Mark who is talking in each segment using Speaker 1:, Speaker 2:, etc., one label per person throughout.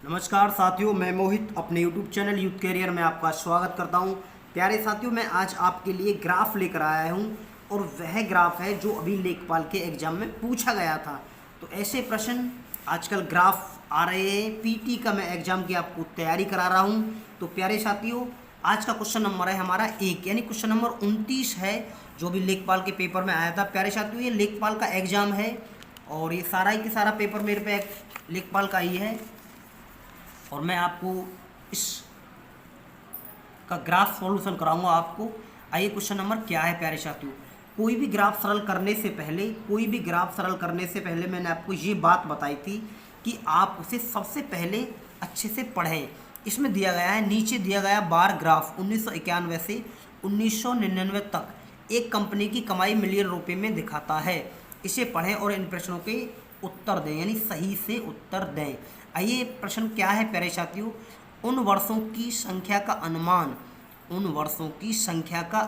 Speaker 1: नमस्कार साथियों, मैं मोहित अपने YouTube चैनल यूथ कैरियर में आपका स्वागत करता हूं। प्यारे साथियों, मैं आज आपके लिए ग्राफ लेकर आया हूं और वह ग्राफ है जो अभी लेखपाल के एग्जाम में पूछा गया था। तो ऐसे प्रश्न आजकल ग्राफ आ रहे हैं। पीटी का मैं एग्जाम की आपको तैयारी करा रहा हूं। तो प्यारे साथियों, आज का क्वेश्चन नंबर है हमारा 1, यानी क्वेश्चन नंबर 29 है जो भी लेखपाल के पेपर में आया था। प्यारे साथियों, ये लेखपाल का एग्जाम है और ये सारा ही सारा पेपर मेरे पे लेखपाल का ही है और मैं आपको इस का ग्राफ सॉल्यूशन कराऊंगा आपको। आइए, क्वेश्चन नंबर क्या है प्यारे साथियों। कोई भी ग्राफ सरल करने से पहले मैंने आपको ये बात बताई थी कि आप उसे सबसे पहले अच्छे से पढ़ें। इसमें दिया गया है, नीचे दिया गया बार ग्राफ 1991 से 1999 तक एक कंपनी की कमाई मिलियन रुपए में दिखाता है। इसे पढ़ें और इन प्रश्नों के उत्तर दें, यानी सही से उत्तर दें। आइए, प्रश्न क्या है प्यारे साथियों। उन वर्षों की संख्या का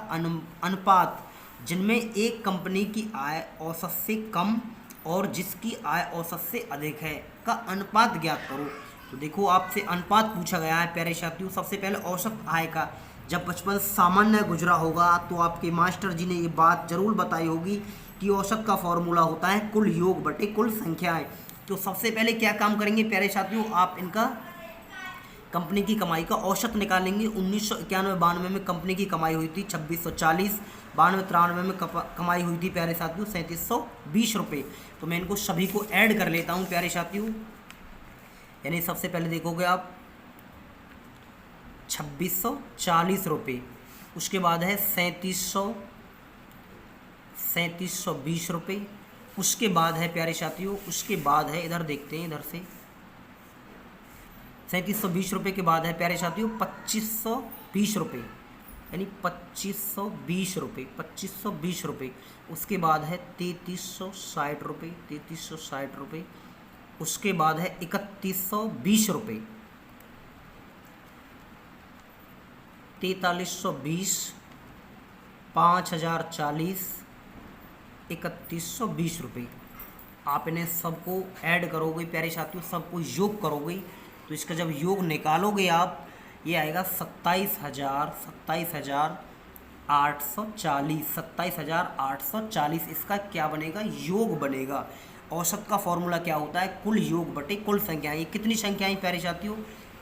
Speaker 1: अनुपात जिनमें एक कंपनी की आय औसत से कम और जिसकी आय औसत से अधिक है का अनुपात ज्ञात करो। तो देखो, आपसे अनुपात पूछा गया है प्यारे साथियों। सबसे पहले औसत आय का, जब बचपन सामान्य गुजरा होगा तो आपके मास्टर जी ने ये बात जरूर बताई होगी कि औसत का फॉर्मूला होता है कुल योग बटे कुल संख्याएं। तो सबसे पहले क्या काम करेंगे प्यारे साथियों, आप इनका कंपनी की कमाई का औसत निकालेंगे। 1991-92 में कंपनी की कमाई हुई थी 2640, 92-93 में कमाई हुई थी प्यारे साथियों 3720 रुपये। तो मैं इनको सभी को ऐड कर लेता हूँ प्यारे साथियों। यानी सबसे पहले देखोगे आप 2640 रुपये, उसके बाद है 3720 रुपये, उसके बाद है प्यारे साथियों, उसके बाद है, इधर देखते हैं, इधर से 3720 रुपये के बाद है प्यारे साथियों 2520 रुपये, यानी 2520 रुपये। उसके बाद है 3360 रुपये, 3360 रुपये। उसके बाद है 3120 रुपये, 4320, 5040, 3120 रुपये। आप इन्हें सबको ऐड करोगे प्यारे साथियों, सबको योग करोगे तो इसका जब योग निकालोगे आप, ये आएगा 27,840। इसका क्या बनेगा, योग बनेगा। औसत का फॉर्मूला क्या होता है, कुल योग बटे कुल संख्याएं। ये कितनी संख्याएं प्यारे साथियों,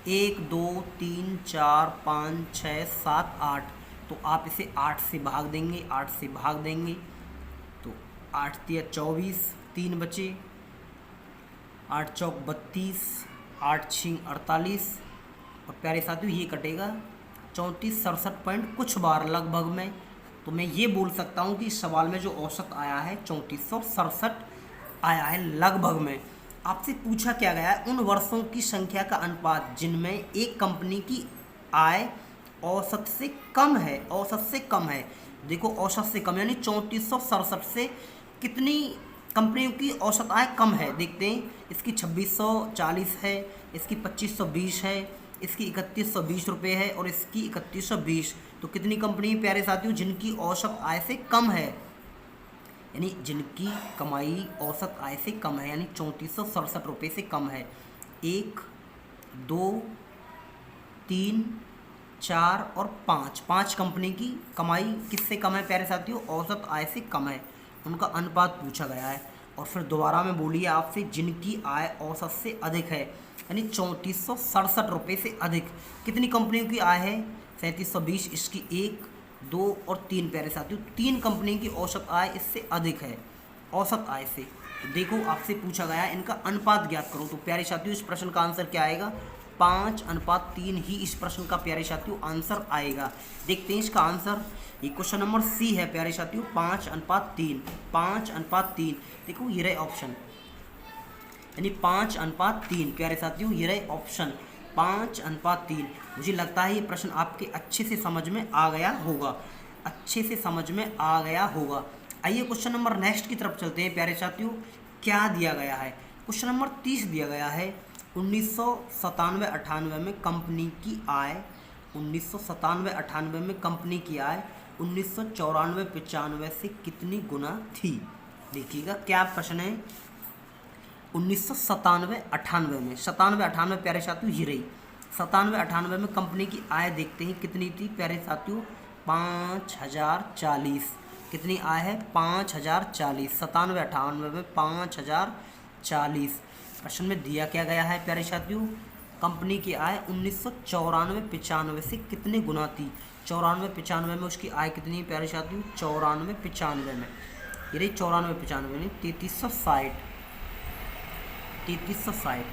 Speaker 1: 1 2 3 4 5 6 7 8। तो आप इसे 8 से भाग देंगे, 8 से भाग देंगे तो 8 तिया 24, 3 बचे, 8 चौक 32, 8 छीं 48 और प्यारे साथियों ये कटेगा 34 67 पॉइंट कुछ बार लगभग में। तो मैं ये बोल सकता हूँ कि इस सवाल में जो औसत आया है 3467 आया है लगभग में। आपसे पूछा क्या गया है, उन वर्षों की संख्या का अनुपात जिनमें एक कंपनी की आय औसत से कम है, औसत से कम है। देखो, औसत से कम यानी 3467 से कितनी कंपनियों की औसत आय कम है, देखते हैं। इसकी 2640 है, इसकी 2520 है, इसकी 3120 रुपये है और इसकी 3120। तो कितनी कंपनी प्यारे साथियों जिनकी औसत आय से कम है, यानी जिनकी कमाई औसत आय से कम है, यानी 3467 रुपये से कम है। 1 2 3 4 और 5 कंपनी की कमाई किससे कम है प्यारे साथियों, औसत आय से कम है। उनका अनुपात पूछा गया है। और फिर दोबारा में बोलिए आपसे, जिनकी आय औसत से अधिक है, यानी 3467 रुपये से अधिक कितनी कंपनियों की आय है, 3720। इसकी 1 2 और 3 प्यारे साथियों, 3 कंपनी की औसत आय इससे अधिक है, औसत आय से। तो देखो, आपसे पूछा गया है इनका अनुपात ज्ञात करो। तो प्यारे साथियों इस प्रश्न का आंसर क्या आएगा, 5:3 ही इस प्रश्न का प्यारे साथियों आंसर आएगा। देखते हैं इसका आंसर। ये क्वेश्चन नंबर सी है प्यारे साथियों, 5:3, 5:3। देखो ये रहे ऑप्शन, यानी 5:3 प्यारे साथियों, ये रहे ऑप्शन 5:3। मुझे लगता है ये प्रश्न आपके अच्छे से समझ में आ गया होगा, अच्छे से समझ में आ गया होगा। आइए क्वेश्चन नंबर नेक्स्ट की तरफ चलते हैं प्यारे साथियों। क्या दिया गया है, क्वेश्चन नंबर 30 दिया गया है। 1997-98 में कंपनी की आय, 1997-98 में कंपनी की आय 1994-95 से कितनी गुना थी। देखिएगा क्या प्रश्न है, 1997 98 में, 97 98 प्यारे साथियों ये रही। 97 98 में कंपनी की आय देखते हैं कितनी थी प्यारे साथियों, 5040। कितनी आय है, 5040। 97 98 में 5040। प्रश्न में दिया क्या गया है प्यारे साथियों, कंपनी की आय 1994 95 से कितने गुना थी। 94 95 में उसकी आय कितनी है प्यारे साथियों, 94 95 में, ये रही 94 95 में 3360। 3360।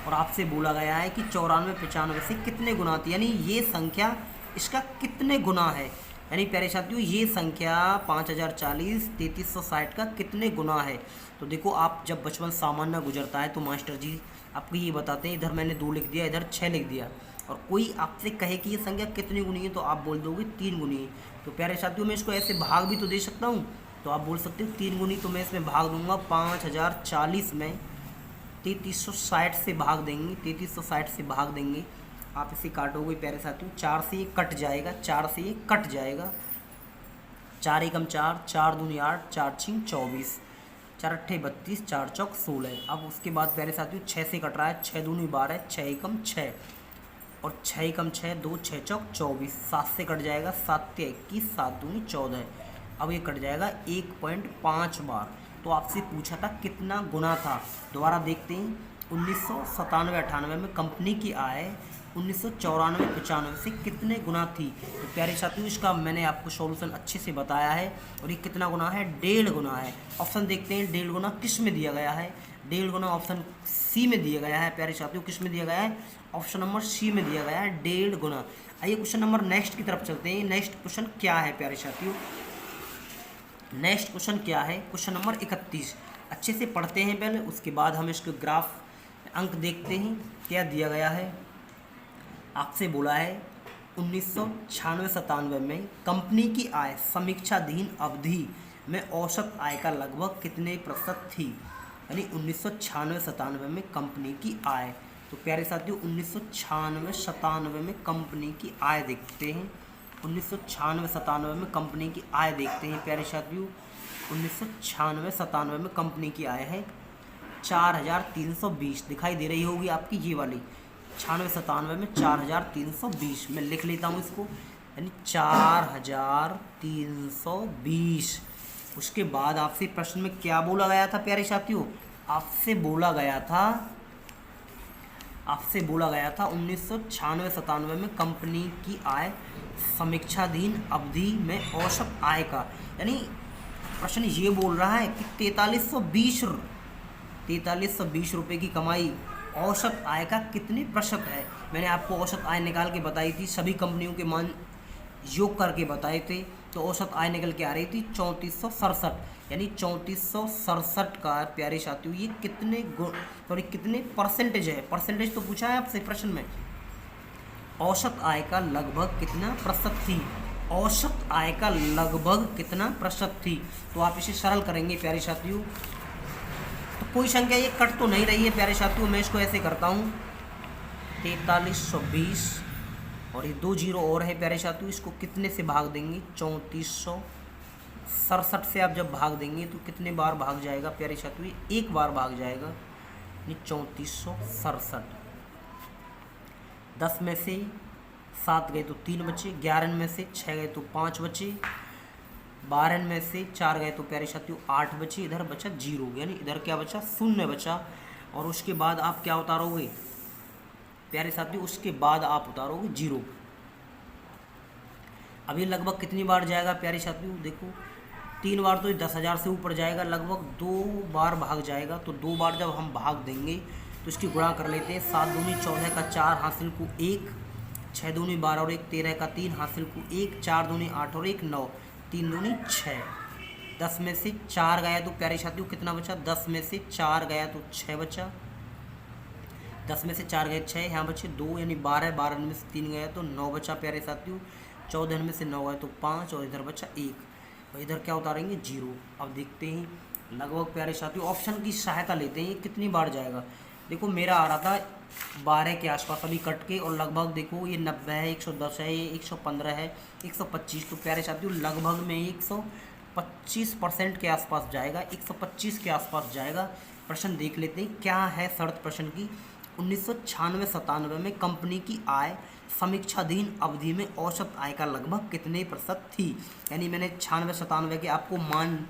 Speaker 1: और आपसे बोला गया है कि 94 95 से कितने गुना थी, यानी ये संख्या इसका कितने गुना है। यानी प्यारे साथियों ये संख्या 5040 3360 का कितने गुना है। तो देखो आप जब बचपन सामान्य गुजरता है तो मास्टर जी आपको ये बताते हैं, इधर मैंने 2 लिख दिया, इधर 6 लिख दिया, और कोई आपसे कहे कि ये संख्या कितनी गुनी है तो आप बोल दोगे 3 गुनी है। तो प्यारे साथियों मैं इसको ऐसे भाग भी तो दे सकता हूँ, तो आप बोल सकते हो 3 गुनी, तो मैं इसमें भाग दूंगा 5040 में 3360 से भाग देंगे, 3360 से भाग देंगे। आप इसे काटोगे प्यारे साथियों, 4 से ये कट जाएगा, 4 से ये कट जाएगा, 4 एकम 4, 4 दूनी 8, 4 छिंग 24, 4 अट्ठे 32, 4 चौक 16। अब उसके बाद प्यारे साथियों 6 से कट रहा है, 6 दूनी 12, 6 एकम 6, और 6 एकम 6, 2 6 चौक 24, 7 से कट जाएगा, 7 ते 21, 7 दूनी 14। अब ये कट जाएगा 1.5 बार। तो आपसे पूछा था कितना गुना था, दोबारा देखते हैं। 1997 98 में कंपनी की आय 1994 95 से कितने गुना थी। तो प्यारे साथियों इसका मैंने आपको सॉल्यूशन अच्छे से बताया है, और ये कितना गुना है, 1.5 गुना है। ऑप्शन देखते हैं 1.5 गुना किस में दिया गया है। 1.5 गुना ऑप्शन सी में दिया गया है प्यारे साथियों, किस में दिया गया है, ऑप्शन नंबर सी में दिया गया है 1.5 गुना। आइए क्वेश्चन नंबर नेक्स्ट की तरफ चलते हैं। नेक्स्ट क्वेश्चन क्या है प्यारे साथियों, नेक्स्ट क्वेश्चन क्या है, क्वेश्चन नंबर 31। अच्छे से पढ़ते हैं पहले, उसके बाद हम इसके ग्राफ अंक देखते हैं क्या दिया गया है। आपसे बोला है 1996 97 में कंपनी की आय समीक्षाधीन अवधि में औसत आय का लगभग कितने प्रतिशत थी। यानी 1996 97 में कंपनी की आय, तो प्यारे साथियों 1996 97 में कंपनी की आय देखते हैं। 1996 97 में कंपनी की आय देखते हैं प्यारे साथियों। 1996 97 में कंपनी की आय है 4320, दिखाई दे रही होगी आपकी ये वाली। 96 97 में 4320, मैं लिख लेता हूँ इसको, यानी 4320। उसके बाद आपसे प्रश्न में क्या बोला गया था प्यारे साथियों, आपसे बोला गया था 1996 97 में कंपनी की आय समीक्षाधीन अवधि में औसत आय का, यानी प्रश्न ये बोल रहा है कि 4320 रुपये की कमाई औसत आय का कितने प्रतिशत है। मैंने आपको औसत आय निकाल के बताई थी, सभी कंपनियों के मान योग करके बताए थे, तो औसत आय निकल के आ रही थी 3467, यानी 3467 का प्यारे साथियों ये कितने कितने परसेंटेज है। परसेंटेज तो पूछा है आपसे प्रश्न में, औसत आय का लगभग कितना प्रतिशत थी, औसत आय का लगभग कितना प्रतिशत थी। तो आप इसे सरल करेंगे प्यारे साथियों, तो कोई संख्या ये कट तो नहीं रही है प्यारे साथियों, मैं इसको ऐसे करता हूँ 4320, और ये 2 जीरो और है प्यारे साथियों, इसको कितने से भाग देंगे, 3467 से आप जब भाग देंगे तो कितने बार भाग जाएगा प्यारे साथियों, एक बार भाग जाएगा, यानी 3467। 10 में से 7 गए तो 3 बचे, 11 में से 6 गए तो 5 बचे, 12 में से 4 गए तो प्यारे साथियों 8 बचे, इधर बचा 0, यानी इधर क्या बचा, 0 बचा। और उसके बाद आप क्या उतारोगे प्यारे साथियों, उसके बाद आप उतारोगे 0। अभी लगभग कितनी बार जाएगा प्यारे साथियों, देखो 3 बार तो 10,000 से ऊपर जाएगा, लगभग 2 बार भाग जाएगा। तो 2 बार जब हम भाग देंगे तो इसकी गुणा कर लेते हैं। 7 दूनी 14 का 4 हासिल को 1, 6 दूनी 12 और 1 13 का 3 हासिल को 1, 4 दूनी 8 और 1 9, 3 दूनी 6। 10 में से 4 गया तो प्यारे साथियों कितना बचा, 10 में से 4 गया तो 6 बचा, 10 में से 4 गए 6, यहाँ बचे 2, यानी 12, 12 में से 3 गया तो 9 बचा प्यारे साथियों, 14 में से 9 गए तो 5, और इधर बचा 1, और इधर क्या उतारेंगे 0। अब देखते हैं लगभग प्यारे साथियों, ऑप्शन की सहायता लेते हैं, ये कितनी बार जाएगा। देखो मेरा आ रहा था 12 के आसपास अभी कट के, और लगभग देखो ये 90 है, 110 है, ये 115 है, 125, तो प्यारे साथियों लगभग में 125% के आसपास जाएगा, 125 के आसपास जाएगा। प्रश्न देख लेते हैं क्या है शर्त प्रश्न की। 1996-97 में कंपनी की आय समीक्षाधीन अवधि में औसत आय का लगभग कितने प्रतिशत थी। यानी मैंने 96-97 के आपको मान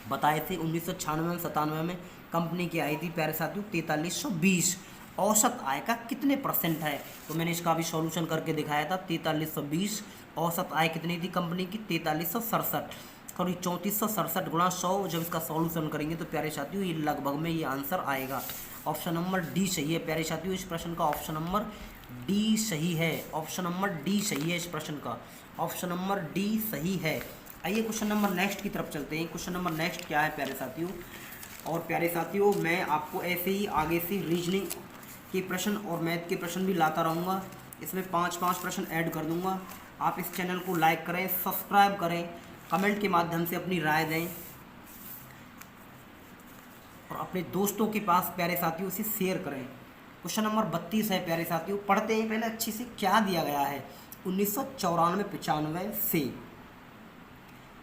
Speaker 1: बताए थे। 1996-97 में कंपनी की आय थी प्यारे साथियों 4320। औसत आय का कितने परसेंट है, तो मैंने इसका भी सॉल्यूशन करके दिखाया था। 4320 औसत आय कितनी थी कंपनी की, 4367। कभी 3467 गुणा 100 जब इसका सॉल्यूशन करेंगे तो प्यारे साथियों ये लगभग में ये आंसर आएगा। ऑप्शन नंबर डी सही है प्यारे साथियों। इस प्रश्न का ऑप्शन नंबर डी सही है। ऑप्शन नंबर डी सही है इस प्रश्न का। ऑप्शन नंबर डी सही है। आइए क्वेश्चन नंबर नेक्स्ट की तरफ चलते हैं। क्वेश्चन नंबर नेक्स्ट क्या है प्यारे साथियों। और प्यारे साथियों मैं आपको ऐसे ही आगे से रीजनिंग के प्रश्न और मैथ के प्रश्न भी लाता रहूँगा। इसमें 5-5 प्रश्न ऐड कर दूँगा। आप इस चैनल को लाइक करें, सब्सक्राइब करें, कमेंट के माध्यम से अपनी राय दें और अपने दोस्तों के पास प्यारे साथियों इसे शेयर करें। क्वेश्चन नंबर 32 है प्यारे साथियों। पढ़ते हैं पहले अच्छे से क्या दिया गया है। 1994-95 से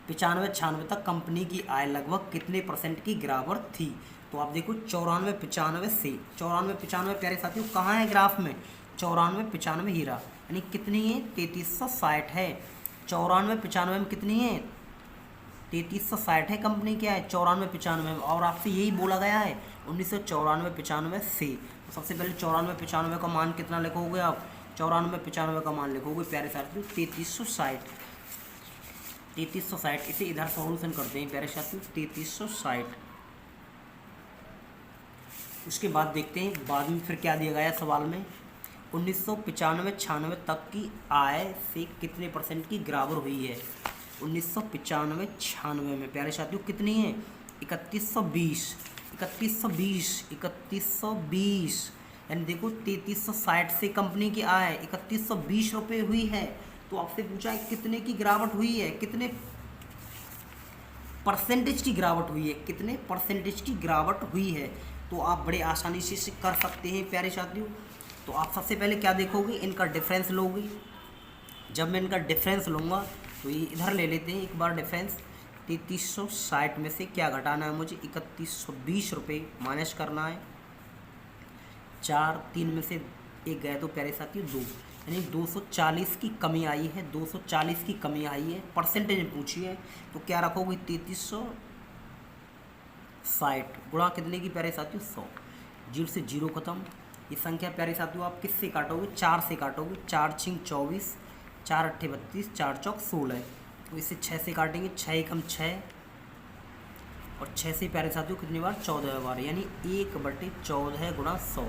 Speaker 1: 95-96 तक कंपनी की आय लगभग कितने परसेंट की गिरावट थी। तो आप देखो 94-95 से 94-95 प्यारे साथियों कहाँ है ग्राफ में, 94-95 हीरा यानी कितनी है 3360 है। 94-95 में कितनी है 3360 है कंपनी क्या है 94-95 में। और आपसे यही बोला गया है 1994-95 से। तो सबसे पहले 94-95 का मान कितना लिखोगे आप, 94-95 का मान लिखोगे प्यारे साथियों 3360। इसे इधर सॉल्यूशन करते हैं प्यारे साथियों 3360। उसके बाद देखते हैं बाद में फिर क्या दिया गया है सवाल में। 1995-96 तक की आय से कितने परसेंट की गिरावट हुई है। 1995-96 में प्यारे साथियों कितनी है 3120 यानी देखो 3360 से कंपनी की आय 3120 रुपये हुई है। तो आपसे पूछा है कितने की गिरावट हुई है, कितने परसेंटेज की गिरावट हुई है, कितने परसेंटेज की गिरावट हुई है। तो आप बड़े आसानी से कर सकते हैं प्यारे साथियों। तो आप सबसे पहले क्या देखोगे, इनका डिफरेंस लोगे। जब मैं इनका डिफरेंस लूँगा तो ये इधर ले लेते हैं एक बार डिफरेंस। 3360 में से क्या घटाना है मुझे 3120 रुपये माइनस करना है। 3 में से एक गए तो प्यारे साथियों 2 यानी 240 की कमी आई है। 240 की कमी आई है, परसेंटेज में पूछी है तो क्या रखोगे 3360 गुणा कितने की प्यारे साथियों 100। 0 से 0 खत्म। ये संख्या प्यारे साथियों आप किससे काटोगे 4 से काटोगे। 4 छिंग 24, 4 अट्ठे 32, 4 चौक 16। तो इसे 6 से काटेंगे, 6 एकम 6 और 6 से प्यारे साथियों कितनी बार 14 बार यानी 1/14 गुणा 100।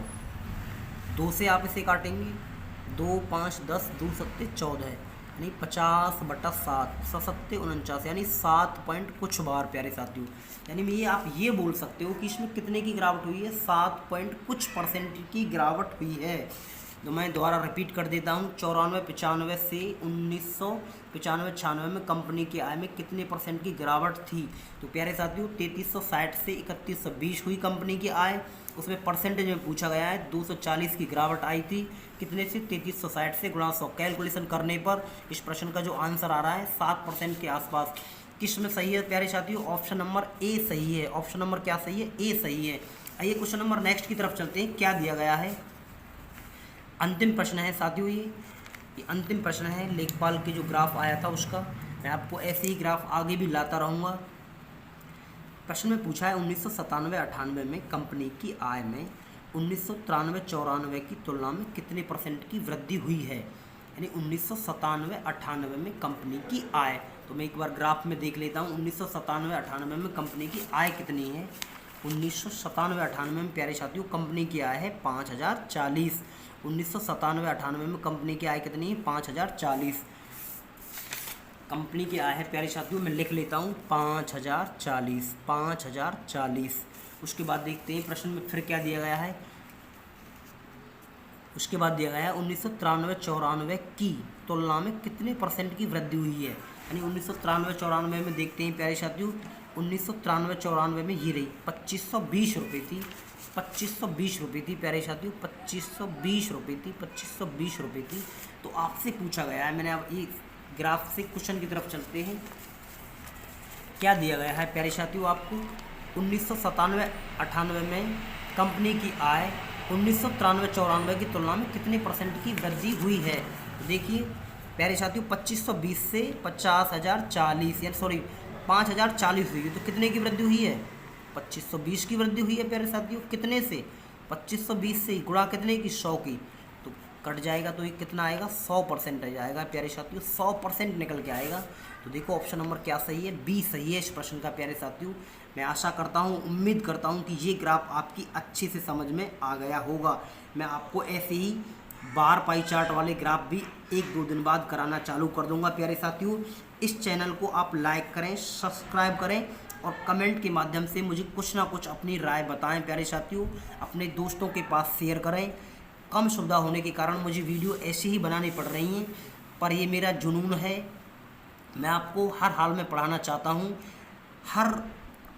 Speaker 1: 2 से आप इसे काटेंगे 2 5 10 2 सत्ते 14 यानी 50/7 सत्ते 49 यानी 7 पॉइंट कुछ बार प्यारे साथियों। यानी ये आप ये बोल सकते हो कि इसमें कितने की गिरावट हुई है 7 पॉइंट कुछ परसेंट की गिरावट हुई है। तो मैं दोबारा रिपीट कर देता हूँ 94-95 से 1995-96 में कंपनी की आय में कितने परसेंट की गिरावट थी। तो प्यारे साथियों 3360 से 3120 हुई कंपनी की आय। उसमें परसेंटेज में पूछा गया है 240 की गिरावट आई थी कितने से 3360 से गुणा 100। कैलकुलेशन करने पर इस प्रश्न का जो आंसर आ रहा है 7% के आसपास। किस में सही है प्यारे साथियों, ऑप्शन नंबर ए सही है। ऑप्शन नंबर क्या सही है, ए सही है। आइए क्वेश्चन नंबर नेक्स्ट की तरफ चलते हैं। क्या दिया गया है, अंतिम प्रश्न है साथियों। ये अंतिम प्रश्न है लेखपाल के जो ग्राफ आया था उसका। मैं आपको ऐसे ही ग्राफ आगे भी लाता रहूँगा। प्रश्न में पूछा है 1997-98 में कंपनी की आय में 1993-94 की तुलना में कितने परसेंट की वृद्धि हुई है। यानी 1997-98 में कंपनी की आय। तो मैं एक बार ग्राफ में देख लेता हूँ 1997-98 में कंपनी की आय कितनी है। 1997-98 में प्यारे साथियों कंपनी की आय है 5040। 1997-98 में कंपनी की आय कितनी है 5040 कंपनी की आय है प्यारे साथियों। मैं लिख लेता हूँ 5040। उसके बाद देखते हैं प्रश्न में फिर क्या दिया गया है। उसके बाद दिया गया है 1993-94 की तुलना में कितने परसेंट की वृद्धि हुई है। यानी 1993-94 में देखते हैं प्यारे साथियों 1993-94 में ये रही 2520 रुपये थी। 2520 रुपये थी प्यारे साथियों, 2520 रुपये थी, 2520 रुपये थी। तो आपसे पूछा गया है, मैंने अब ये ग्राफ से क्वेश्चन की तरफ चलते हैं। क्या दिया गया है प्यारे साथियों आपको 1997-98 में कंपनी की आय 1993-94 की तुलना में कितने % की वृद्धि हुई है। तो देखिए प्यारे साथियों 2520 से 50,040 यानी सॉरी 5,040 हुई है। तो कितने की वृद्धि हुई है? 2520 की वृद्धि हुई है प्यारे साथियों। कितने से? 2520 से गुणा कितने की? 100 की। तो कट जाएगा तो ये कितना आएगा? 100% रह जाएगा प्यारे साथियों। 100% निकल के आएगा। तो देखो ऑप्शन नंबर क्या सही है? बी सही है इस प्रश्न का प्यारे साथियों। मैं आशा करता हूँ, उम्मीद करता हूँ कि ये ग्राफ आपकी अच्छे से समझ में आ गया होगा। मैं आपको ऐसे ही बार पाई चार्ट वाले ग्राफ भी 1-2 दिन बाद कराना चालू कर दूंगा प्यारे साथियों। इस चैनल को आप लाइक करें, सब्सक्राइब करें और कमेंट के माध्यम से मुझे कुछ ना कुछ अपनी राय बताएं प्यारे साथियों। अपने दोस्तों के पास शेयर करें। कम सुविधा होने के कारण मुझे वीडियो ऐसे ही बनानी पड़ रही हैं, पर ये मेरा जुनून है। मैं आपको हर हाल में पढ़ाना चाहता हूँ। हर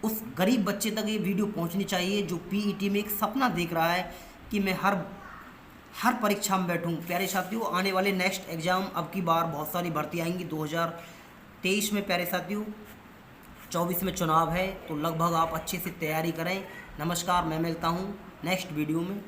Speaker 1: उस गरीब बच्चे तक ये वीडियो पहुँचनी चाहिए जो पीईटी में एक सपना देख रहा है कि मैं हर परीक्षा में बैठूं। प्यारे साथियों आने वाले नेक्स्ट एग्ज़ाम अब की बार बहुत सारी भर्ती आएंगी 2023 में प्यारे साथियों। 24 में चुनाव है, तो लगभग आप अच्छे से तैयारी करें। नमस्कार, मैं मिलता हूं नेक्स्ट वीडियो में।